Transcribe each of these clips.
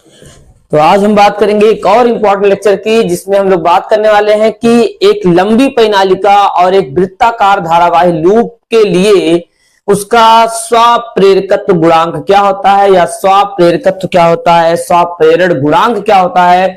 तो आज हम बात करेंगे एक और इम्पोर्टेंट लेक्चर की, जिसमें हम लोग बात करने वाले हैं कि एक लंबी परिनालिका और एक वृत्ताकार धारावाही लूप के लिए उसका स्वप्रेरकत्व गुणांक क्या होता है, या स्वप्रेरकत्व क्या होता है, स्वप्रेरण गुणांक क्या होता है।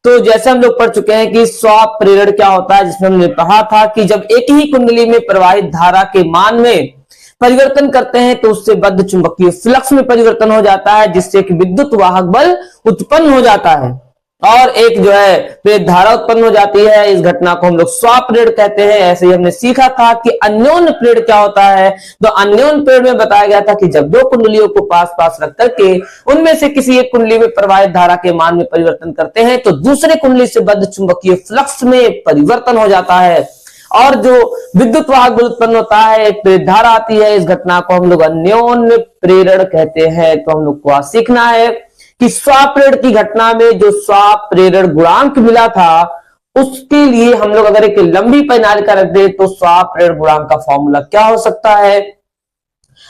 तो जैसे हम लोग पढ़ चुके हैं कि स्वप्रेरण क्या होता है, जिसमें हमने कहा था कि जब एक ही कुंडली में प्रवाहित धारा के मान में परिवर्तन करते हैं तो उससे बद्ध चुंबकीय फ्लक्स में परिवर्तन हो जाता है, जिससे एक विद्युत वाहक बल उत्पन्न हो जाता है और एक जो है प्रेरित धारा उत्पन्न हो जाती है। इस घटना को हम लोग स्वप्रेरण कहते हैं। ऐसे ही हमने सीखा था कि अन्योन्य प्रेरण क्या होता है। तो अन्योन्य प्रेरण में बताया गया था कि जब दो कुंडलियों को पास पास रख करके उनमें से किसी एक कुंडली में प्रवाहित धारा के मान में परिवर्तन करते हैं तो दूसरे कुंडली से बद्ध चुंबकीय फ्लक्स में परिवर्तन हो जाता है और जो विद्युत वाहक बल उत्पन्न होता है, एक प्रेरित धारा आती है। इस घटना को हम लोग अन्योन्य प्रेरण कहते हैं। तो हम लोग को आज सीखना है कि स्वप्रेरण की घटना में जो स्वप्रेरण गुणांक मिला था उसके लिए हम लोग अगर एक लंबी परिनालिका रख दे तो स्वप्रेरण गुणांक का फॉर्मूला क्या हो सकता है।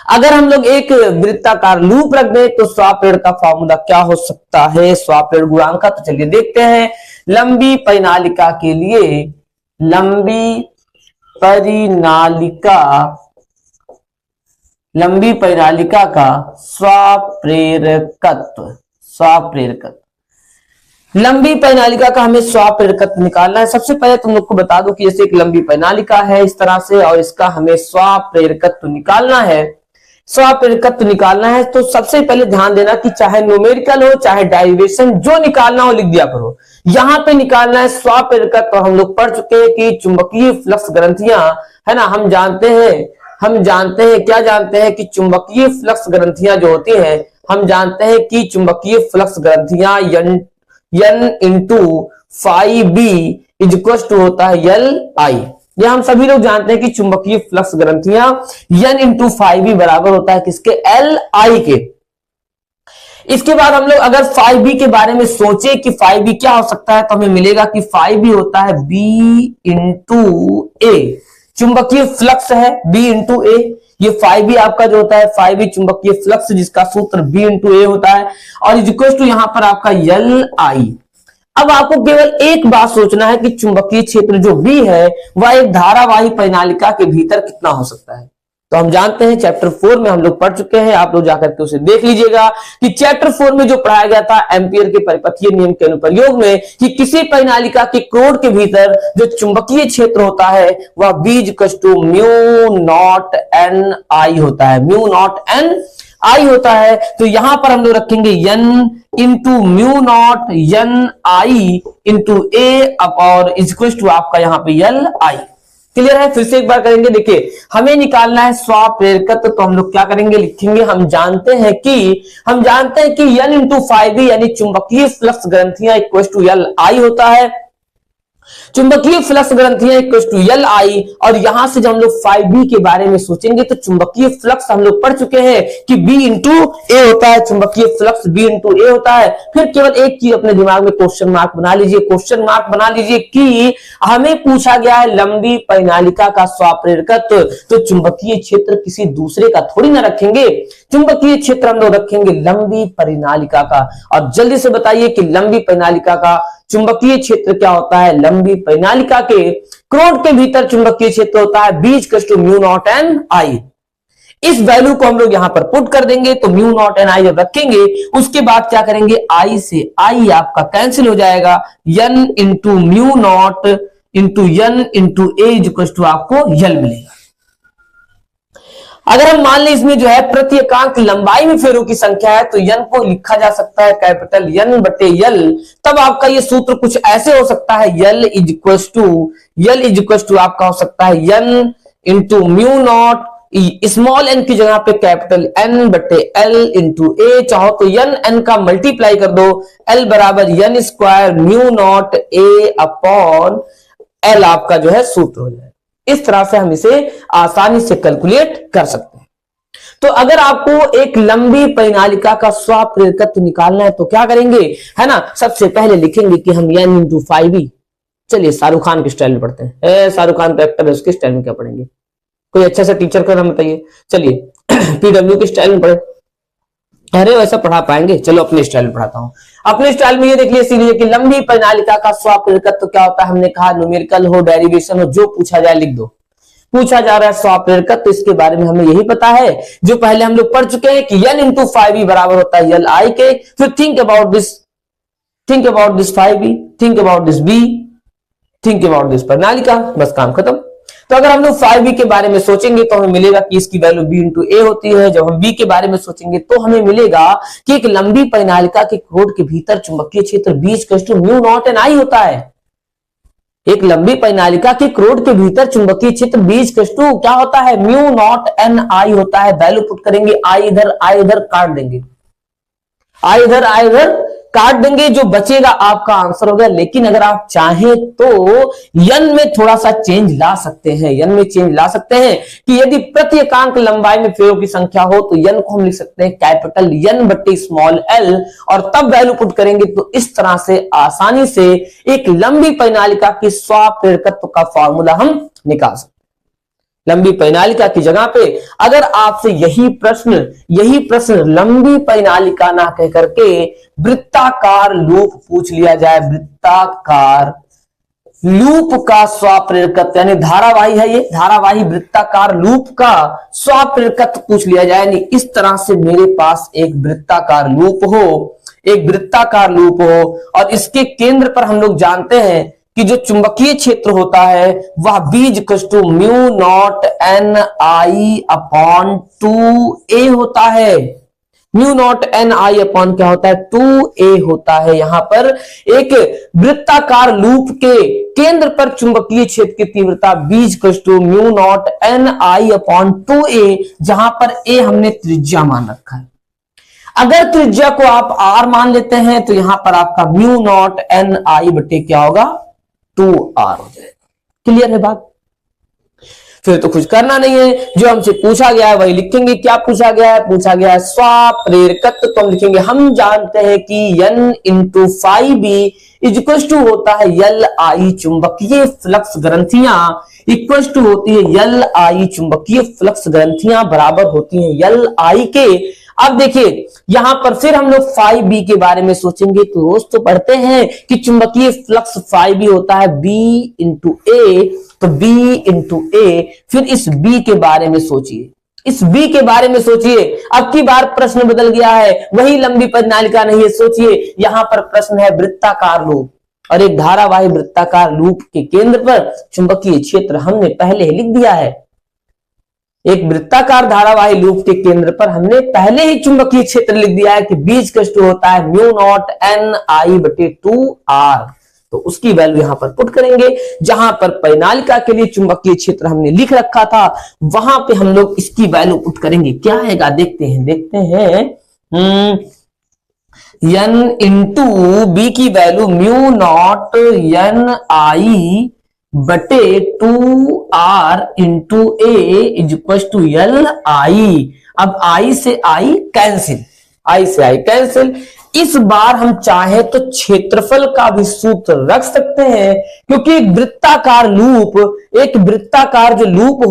अगर हम लोग एक वृत्ताकार लूप रख दें तो स्वप्रेरण का फॉर्मूला क्या हो सकता है स्वप्रेरण गुणांक का। तो चलिए देखते हैं। लंबी परिनालिका के लिए लंबी परिनालिका का स्वप्रेरकत्व लंबी परिनालिका का हमें स्वप्रेरकत्व निकालना है। सबसे पहले तुम लोग को बता दूं कि जैसे एक लंबी परिनालिका है इस तरह से, और इसका हमें स्वप्रेरकत्व निकालना है। स्वप्रेरकत्व निकालना है तो सबसे पहले ध्यान देना कि चाहे न्यूमेरिकल हो चाहे डेरिवेशन, जो निकालना हो लिख दिया करो। यहां पे निकालना है स्वप्रेरकत्व। हम लोग पढ़ चुके हैं कि चुंबकीय फ्लक्स ग्रंथियां है ना, हम जानते हैं क्या जानते हैं कि चुंबकीय फ्लक्स ग्रंथियां जो होती हैं, हम जानते हैं कि चुंबकीय फ्लक्स ग्रंथियां N into phi B equal to होता है L I। यह हम सभी लोग जानते हैं कि चुंबकीय फ्लक्स ग्रंथियां N इंटू फाई बी बराबर होता है किसके, L I के। इसके बाद हम लोग अगर फाई बी के बारे में सोचे कि फाई बी क्या हो सकता है तो हमें मिलेगा कि फाई बी होता है B इंटू ए। चुंबकीय फ्लक्स है B इंटू ए। ये फाई बी आपका जो होता है फाई बी चुंबकीय फ्लक्स, जिसका सूत्र B इंटू ए होता है, और इक्वल टू यहां पर आपका L I। अब आपको केवल एक बात सोचना है कि चुंबकीय क्षेत्र जो B है वह एक धारावाही परिनालिका के भीतर कितना हो सकता है। तो हम जानते हैं चैप्टर 4 में हम लोग पढ़ चुके हैं, आप लोग जाकर के उसे देख लीजिएगा कि चैप्टर 4 में जो पढ़ाया गया था एम्पियर के परिपथीय नियम के अनुप्रयोग में, कि किसी परिनालिका के क्रोड के भीतर जो चुंबकीय क्षेत्र होता है वह B equal to mu naught N I होता है, म्यू नॉट एन आई होता है। तो यहां पर हम लोग रखेंगे N into mu naught N I into A और इक्वल टू आपका यहां पे L I। क्लियर है। फिर से एक बार करेंगे। देखिए हमें निकालना है स्वप्रेरकत्व, तो हम लोग क्या करेंगे, लिखेंगे हम जानते हैं कि N इंटू फाई बी यानी चुंबकीय फ्लक्स ग्रंथियां इक्वल टू L I होता है। चुंबकीय फ्लक्स ग्रंथियां इक्वल टू L I, और यहां से जब हम लोग फाई बी के बारे में सोचेंगे तो चुंबकीय फ्लक्स हम लोग पढ़ चुके हैं कि B इंटू ए होता है, चुंबकीय फ्लक्स B इंटू ए होता है। फिर केवल एक चीज अपने दिमाग में क्वेश्चन मार्क बना लीजिए कि हमें पूछा गया है लंबी परिनालिका का स्वप्रेरकत्व, तो चुंबकीय क्षेत्र किसी दूसरे का थोड़ी ना रखेंगे, चुंबकीय क्षेत्र हम लोग रखेंगे लंबी परिनालिका का। और जल्दी से बताइए कि लंबी परिनालिका का चुंबकीय क्षेत्र क्या होता है। लंबी परिनालिका के क्रोड के भीतर चुंबकीय क्षेत्र होता है B equal to mu naught N I. इस वैल्यू को हम लोग यहां पर पुट कर देंगे, तो म्यू नॉट एन आई जब रखेंगे उसके बाद क्या करेंगे, I से I आपका कैंसिल हो जाएगा, N into mu naught into N into A equal to आपको L मिलेगा। अगर हम मान लें इसमें जो है प्रति एकांक लंबाई में फेरों की संख्या है तो N को लिखा जा सकता है कैपिटल N बटे L। तब आपका ये सूत्र कुछ ऐसे हो सकता है, L इक्वल टू आपका हो सकता है N into mu not small n की जगह पे कैपिटल N बटे L इंटू ए। चाहो तो N का मल्टीप्लाई कर दो, L बराबर N square mu not a upon L आपका जो है सूत्र हो जाए। इस तरह से हम इसे आसानी से कैलकुलेट कर सकते हैं। तो अगर आपको एक लंबी परिनालिका का स्वप्रेरकत्व निकालना है तो क्या करेंगे, है ना, सबसे पहले लिखेंगे कि हम N इंटू फाई बी। चलिए शाहरुख खान के स्टाइल में पढ़ते हैं, शाहरुख खान का एक्टर है उसके स्टाइल में क्या पढ़ेंगे, कोई अच्छा सा टीचर का नाम बताइए। चलिए PW के स्टाइल में पढ़े। अरे वैसा पढ़ा पाएंगे, चलो अपने स्टाइल में पढ़ाता हूं। अपने स्टाइल में ये देख लीजिए कि लंबी परिनालिका का स्वाप्रेरकत्व क्या होता है। हमने कहा न्यूमेरिकल हो, डेरिवेशन हो, जो पूछा जाए लिख दो। पूछा जा रहा है स्वाप्रेरकत्व, तो इसके बारे में हमें यही पता है जो पहले हम लोग पढ़ चुके हैं कि n इंटू 5e बराबर होता है यल आई के। फिर think about this 5e, think about this b, think about this परिनालिका, बस काम खत्म। तो अगर हम लोग 5b के बारे में सोचेंगे तो हमें मिलेगा कि इसकी वैल्यू b इंटू ए होती है। जब हम b के बारे में सोचेंगे तो हमें मिलेगा कि एक लंबी परिनालिका के कोड के भीतर चुंबकीय क्षेत्र b equals to mu naught N I होता है। एक लंबी परिनालिका के क्रोड के भीतर चुंबकीय क्षेत्र b इक्वल्स टू क्या होता है, म्यू नॉट एन आई होता है। वैल्यू पुट करेंगे, आई इधर काट देंगे, आई इधर काट देंगे, जो बचेगा आपका आंसर होगा। लेकिन अगर आप चाहें तो यन में थोड़ा सा चेंज ला सकते हैं, यन में चेंज ला सकते हैं कि यदि प्रति एकांक लंबाई में फेरों की संख्या हो तो यन को हम लिख सकते हैं कैपिटल यन बट्टे स्मॉल एल, और तब वैल्यू पुट करेंगे तो इस तरह से आसानी से एक लंबी परिनालिका की स्वाप्रेरकत्व का फॉर्मूला हम निकाल सकते हैं। लंबी परिनालिका की जगह पे अगर आपसे यही प्रश्न लंबी परिनालिका ना कह करके वृत्ताकार लूप पूछ लिया जाए, वृत्ताकार लूप का स्वाप्रेरकत्व यानी धारावाही है, ये धारावाही वृत्ताकार लूप का स्वाप्रेरकत्व पूछ लिया जाए, यानी इस तरह से मेरे पास एक वृत्ताकार लूप हो, और इसके केंद्र पर हम लोग जानते हैं कि जो चुंबकीय क्षेत्र होता है वह b equals to mu naught N I upon 2a होता है। Mu naught N I upon क्या होता है, 2a होता है। यहां पर एक वृत्ताकार लूप के केंद्र पर चुंबकीय क्षेत्र की तीव्रता b equals to mu naught N I upon 2a, जहां पर a हमने त्रिज्या मान रखा है। अगर त्रिज्या को आप r मान लेते हैं तो यहां पर आपका म्यू नॉट एन आई बटे क्या होगा, 2r हो जाएगा। क्लियर है बात? फिर तो कुछ करना नहीं है, जो हमसे पूछा गया है वही लिखेंगे। क्या पूछा गया है? पूछा गया है स्वाप्रेरकत्व, तो हम लिखेंगे, हम जानते हैं कि n into 5b is equal to होता है यल आई, चुंबकीय फ्लक्स ग्रंथियां इक्वल टू होती है यल आई, चुंबकीय फ्लक्स ग्रंथियां बराबर होती हैं यल आई के। अब देखिए यहां पर फिर हम लोग 5b के बारे में सोचेंगे तो रोज तो पढ़ते हैं कि चुंबकीय फ्लक्स 5b होता है b इंटू ए, तो b इंटू ए। फिर इस b के बारे में सोचिए, इस b के बारे में सोचिए। अब की बार प्रश्न बदल गया है, वही लंबी परिनालिका नहीं है। सोचिए यहां पर प्रश्न है वृत्ताकार लूप, और एक धारावाही वृत्ताकार लूप के केंद्र पर चुंबकीय क्षेत्र हमने पहले ही लिख दिया है। एक वृत्ताकार धारावाही लूप के केंद्र पर हमने पहले ही चुंबकीय क्षेत्र लिख दिया है कि b इक्वल्स टू होता है म्यू नॉट एन आई बटे 2r, तो उसकी वैल्यू यहां पर पुट करेंगे। जहां पर परिनालिका के लिए चुंबकीय क्षेत्र हमने लिख रखा था वहां पे हम लोग इसकी वैल्यू पुट करेंगे। क्या आएगा देखते हैं n इंटू बी की value mu naught N I बटे 2r into A is equal to L I. अब आई से आई कैंसिल, इस बार हम चाहे तो क्षेत्रफल का भी सूत्र रख सकते हैं, क्योंकि एक वृत्ताकार जो लूप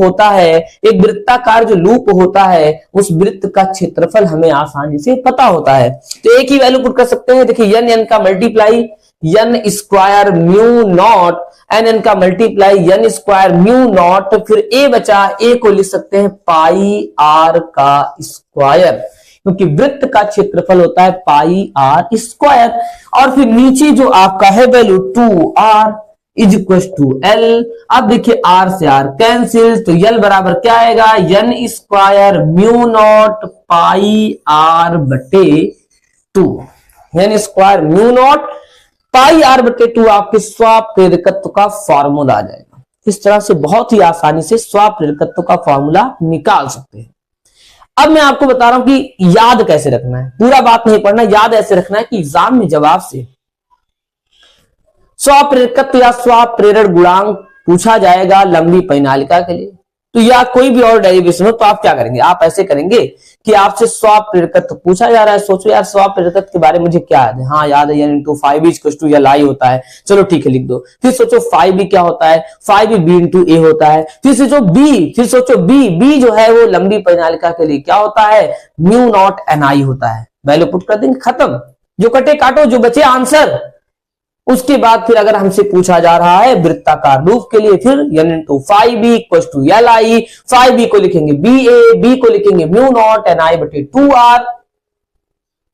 होता है उस वृत्त का क्षेत्रफल हमें आसानी से पता होता है। तो एक ही वैल्यू पुट कर सकते हैं। देखिए n का multiply n square mu naught, N का multiply n square mu naught, फिर a बचा, a को लिख सकते हैं पाई r का स्क्वायर, क्योंकि वृत्त का क्षेत्रफल होता है पाई r स्क्वायर। और फिर नीचे जो आपका है value 2r is equal to l। अब देखिए r से r कैंसिल, तो l बराबर क्या आएगा, n square mu not pi r बटे 2, n square mu not pi r बटे 2 आपके स्वाप्रेरकत्व का फॉर्मूला आ जाएगा। इस तरह से बहुत ही आसानी से स्वाप्रेरकत्व का फॉर्मूला निकाल सकते हैं। अब मैं आपको बता रहा हूं कि याद कैसे रखना है, पूरा बात नहीं पढ़ना, याद ऐसे रखना है कि एग्जाम में जवाब से स्वाप्रेरकत्व या स्वाप्रेरण गुणांक पूछा जाएगा लंबी परिनालिका के लिए, तो या कोई भी और डेरिवेशन हो तो आप क्या करेंगे, आप ऐसे करेंगे कि आपसे स्वाप्रेरकत्व पूछा जा रहा है। सोचो यार स्वाप्रेरकत्व के बारे में मुझे क्या याद है, हाँ याद है n into 5b equal to L I होता है, चलो ठीक है लिख दो। फिर सोचो 5b क्या होता है, 5b b इंटू ए होता है। फिर सोचो b जो है वो लंबी परिनालिका के लिए क्या होता है, म्यू नॉट एन आई होता है। वैल्यू पुट कर देंगे, खत्म। जो कटे काटो, जो बचे आंसर। उसके बाद फिर अगर हमसे पूछा जा रहा है वृत्ताकार लूप के लिए, फिर n into five B equal to L I, five B को लिखेंगे बी ए, बी को लिखेंगे म्यू नॉट एन आई बटे 2r।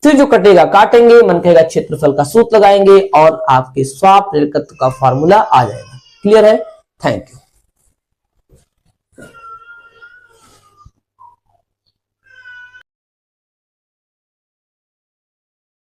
फिर जो कटेगा काटेंगे, मन कहेगा क्षेत्रफल का सूत्र लगाएंगे और आपके स्वाप्रेरकत्व का फॉर्मूला आ जाएगा। क्लियर है? Thank you.